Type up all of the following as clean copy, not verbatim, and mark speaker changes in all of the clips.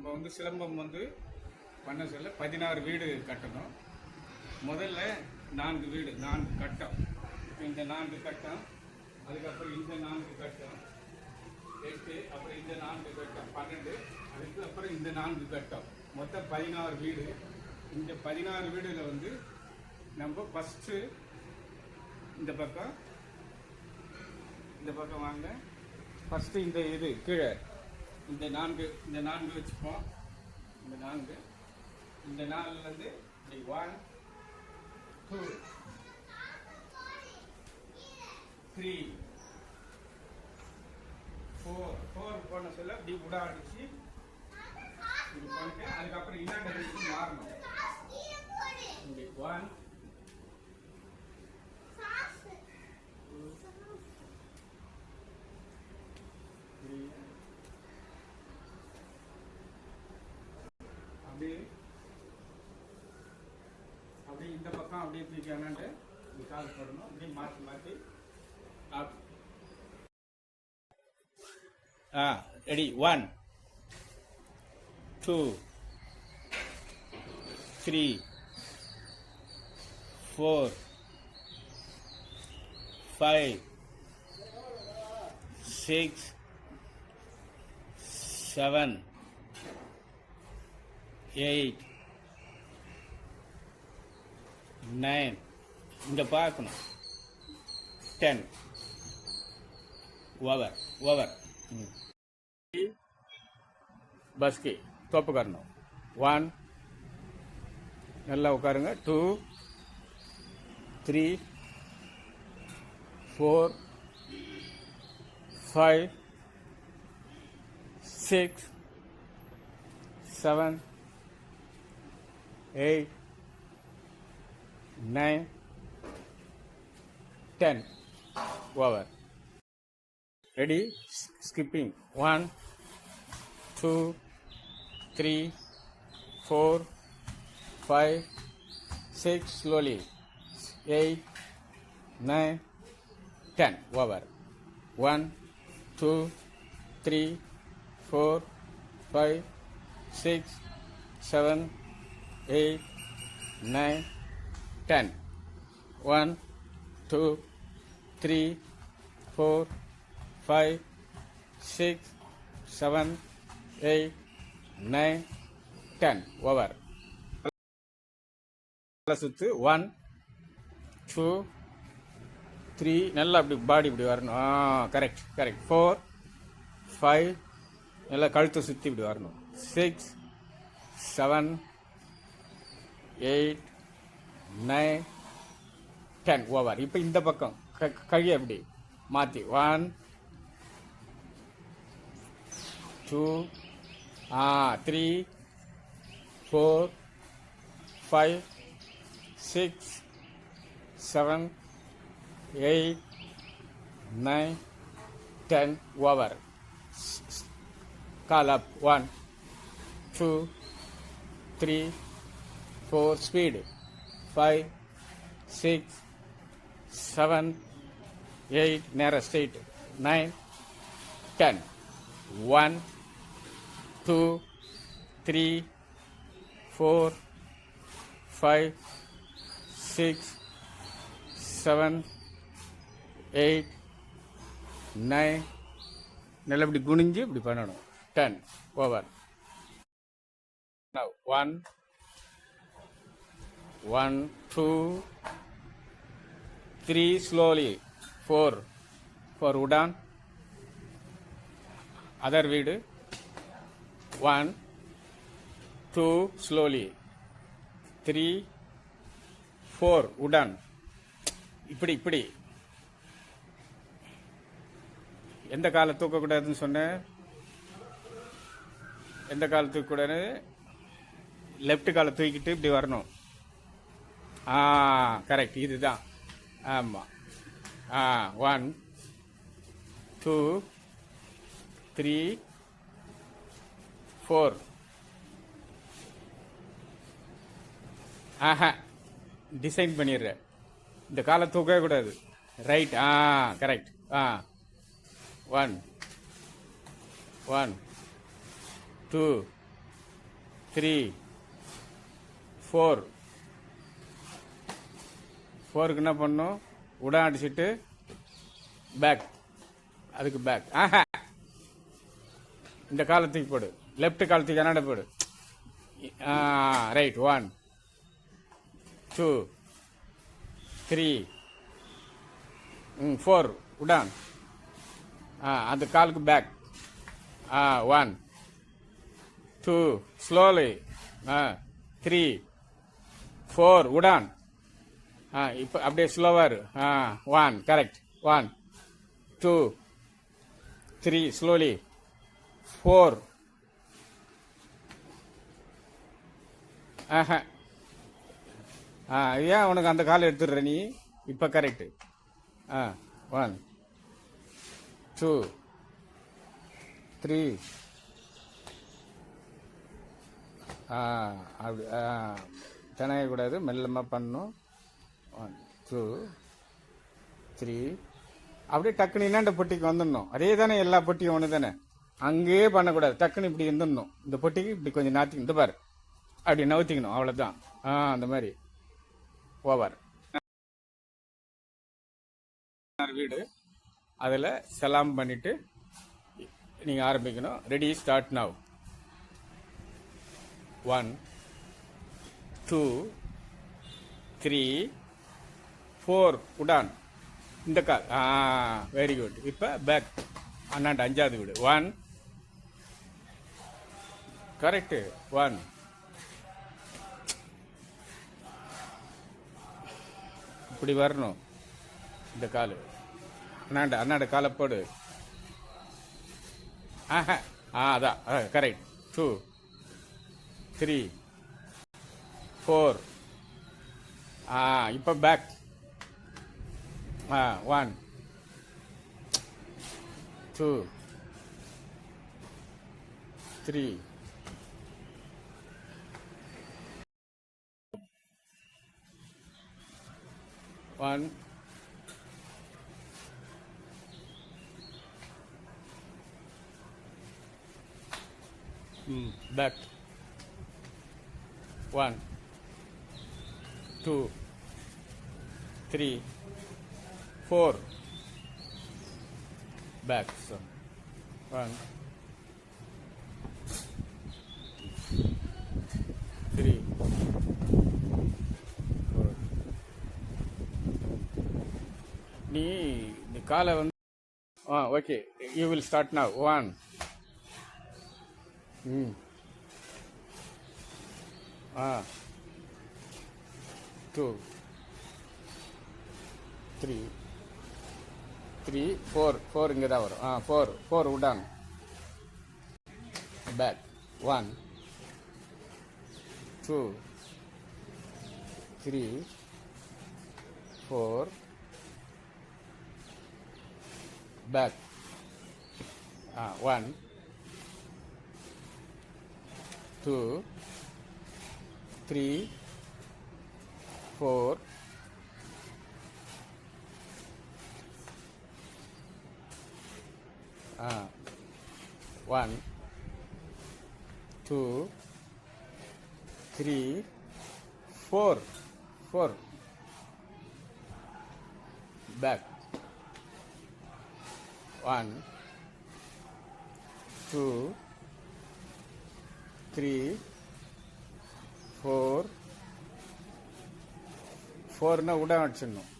Speaker 1: நம்ம வந்து சிலம்பம் வந்து பண்ண சொல்ல 16 வீடு கட்டணும். முதல்ல 4 வீடு 4 கட்டம். இந்த 4 கட்டம், அதுக்கப்புறம் இந்த 4 கட்டம் 8, அப்புறம் இந்த 4 கட்டம் 12, அதுக்கப்புறம் இந்த 4 கட்டம், மொத்தம் 16 வீடு. இந்த 16 வீடுல வந்து நம்ம ஃபஸ்ட்டு இந்த பக்கம் வாங்க. ஃபஸ்ட்டு இந்த இது கீழே இந்த 4 வச்சுப்போம். இந்த 4லேருந்து 1 2 3 4 போன சொல்ல இப்படி விட அடிச்சு இப்படி பண்ணிட்டு அதுக்கப்புறம் இன்னொரு டைரக்ஷன் மாறணும். இப்படி 1 2 3 அப்படியே இந்த பக்கம் அப்படியே தூக்கினான்ட்டு இப்படி கால் போடணும். அப்படியே மாற்றி ரெடி 1 2 3 4 5 6 7 8 9 இங்கே பார்க்கணும் 10 ஓவர் பஸ்கி தோப்பு உட்காரணும். 1 நல்லா உட்காருங்க. 2 3 4 5 6 7 8 9 10 over. Ready? Skipping 1 2 3 4 5 6 slowly 8 9 10 over. 1 2 3 4 5 6 7 8 9 10 1 2 3 4 5 6 7 8 9 10 over. சுத்து 1 2 3 நல்லா அப்படி பாடி இப்படி வரணும். கரெக்ட் 4 5 நல்லா கழுத்தை சுற்றி இப்படி வரணும். 6 7 8 9 10 ஓவர். இப்போ இந்த பக்கம் கையை அப்படி மாற்றி 1 2 3 4 5 6 7 8 9 10 over. Call up 1 2 3 4 speed 5 6 7 8 narrow straight 9 10 1 2 3 4 5 6 7 8 9 நல்லா இப்படி குனிஞ்சு இப்படி பண்ணணும். 10 over. Now 1 2 3 slowly 4 udan other வீடு 1 2 slowly 3 4 udan இப்படி எந்த காலை தூக்கக்கூடாதுன்னு சொன்னேன். எந்த காலை தூக்கக்கூடாது? லெஃப்ட் காலை தூக்கிட்டு இப்படி வரணும். கரெக்ட் இதுதான். ஆமாம். 1 2 3 4 டிசைன் பண்ணிடுற. இந்த காலை தூக்கவே கூடாது. ரைட். கரெக்ட். 1 1 2 3 4 4க்கு என்ன பண்ணும் உடன் அடிச்சுட்டு பேக் அதுக்கு பேக் இந்த காலத்துக்கு போடு லெஃப்ட் காலத்துக்கு கன்னட போடு ரைட் 1 2 3 4 உடான் அந்த காலுக்கு பேக் 1 2 ஸ்லோலி 3 4 உடான் இப்போ அப்படியே ஸ்லோவர் 1 கரெக்ட் 1 2 3 ஸ்லோலி 4 ஏன் உனக்கு அந்த காலை எடுத்துடுற நீ இப்போ கரெக்டு 1 2 3 அப்படி திணையக்கூடாது மெல்லமாக பண்ணணும் 1 2 3 அப்படியே டக்குனு இன்னாண்ட பொட்டிக்கு வந்துடணும் அதே தானே எல்லா பொட்டியும் ஒன்று தானே அங்கேயே பண்ணக்கூடாது டக்குன்னு இப்படி இருந்துடணும் இந்த பொட்டிக்கு இப்படி கொஞ்சம் நாத்திக்கணும் இந்த பாரு அப்படி நவுத்திக்கணும் அவ்வளோதான் அந்த மாதிரி ஓவர் வீடு அதில் சலாம் பண்ணிட்டு நீங்கள் ஆரம்பிக்கணும் ரெடி ஸ்டார்ட் நவ் 1 2 3 4 உடான் இந்த கால் வெரி குட் இப்போ பேக் அண்ணாண்டு 5வது வீடு 1 கரெக்டு 1 இப்படி வரணும் இந்த கால் அண்ணாண்ட காலை போடு அதான் கரெக்ட் 2 3 4 இப்போ பேக் 1 2 3 1 back 1 2 3 4 back so 1 3 4 நீ இந்த காலை வந்து okay you will start now 1 2 3 4 இங்கே தான் வரும் 4 உடான் பேக் 1 2 3 4 பேக் 1 2 3 4 1 2 3 4 back 1 2 3 4 4 உடன் அடிச்சிடணும்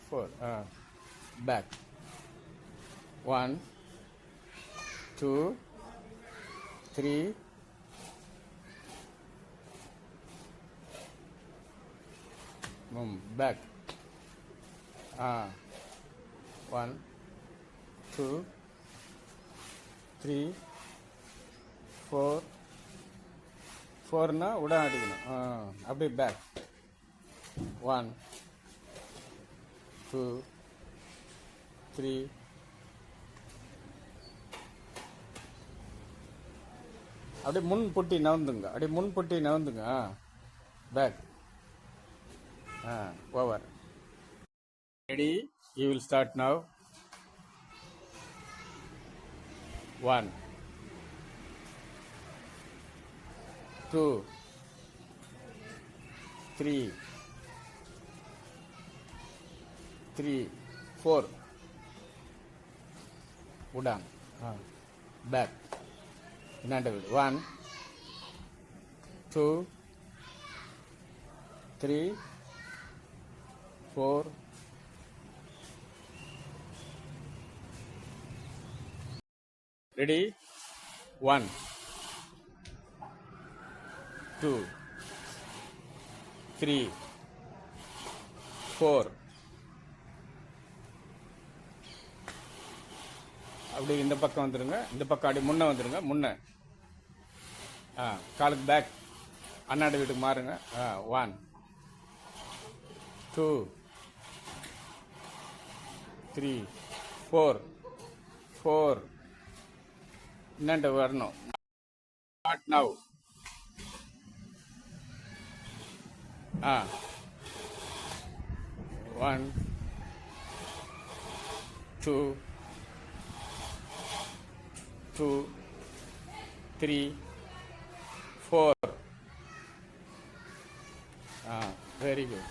Speaker 1: 4 பேக் 1 2 3 பேக் 1 2 3 4 4 உடன் அடிக்கணும் அப்படியே பேக் 1 2 3 அப்படியே முன் பொட்டி நவுந்துங்க back over ready you will start now 1 2 3 4 உடான் பேக் இன்னாண்ட வீடு 1 2 3 4 ரெடி 1 2 3 4 அப்படி இந்த பக்கம் வந்துருங்க, இந்த பக்கம் அப்படி முன்னே வந்துருங்க, முன்னே காலுக்கு பேக் அண்ணாடி வீட்டுக்கு மாறுங்க. 1 2 3 4 4 இன்னாண்ட வரணும். Not now. 1 2 2 3 4 very good.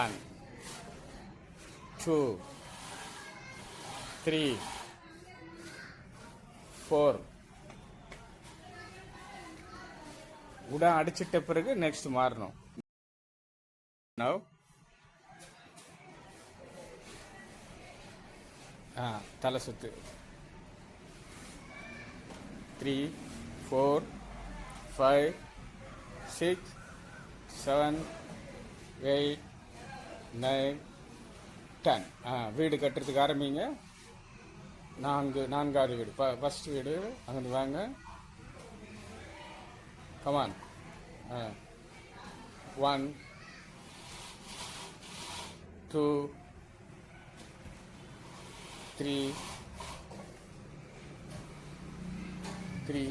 Speaker 1: 1 2 3 4 உடா அடிச்சிட்ட பிறகு நெக்ஸ்ட் மாறணும். நவ் தலை சுத்து 3 4 5 6 7 8 9 10 வீடு கட்டுறதுக்கு ஆரம்பிங்க. நான்காவது வீடு ஃபர்ஸ்ட் வீடு அங்கிருந்து வாங்க. கமான் 1 2 3 3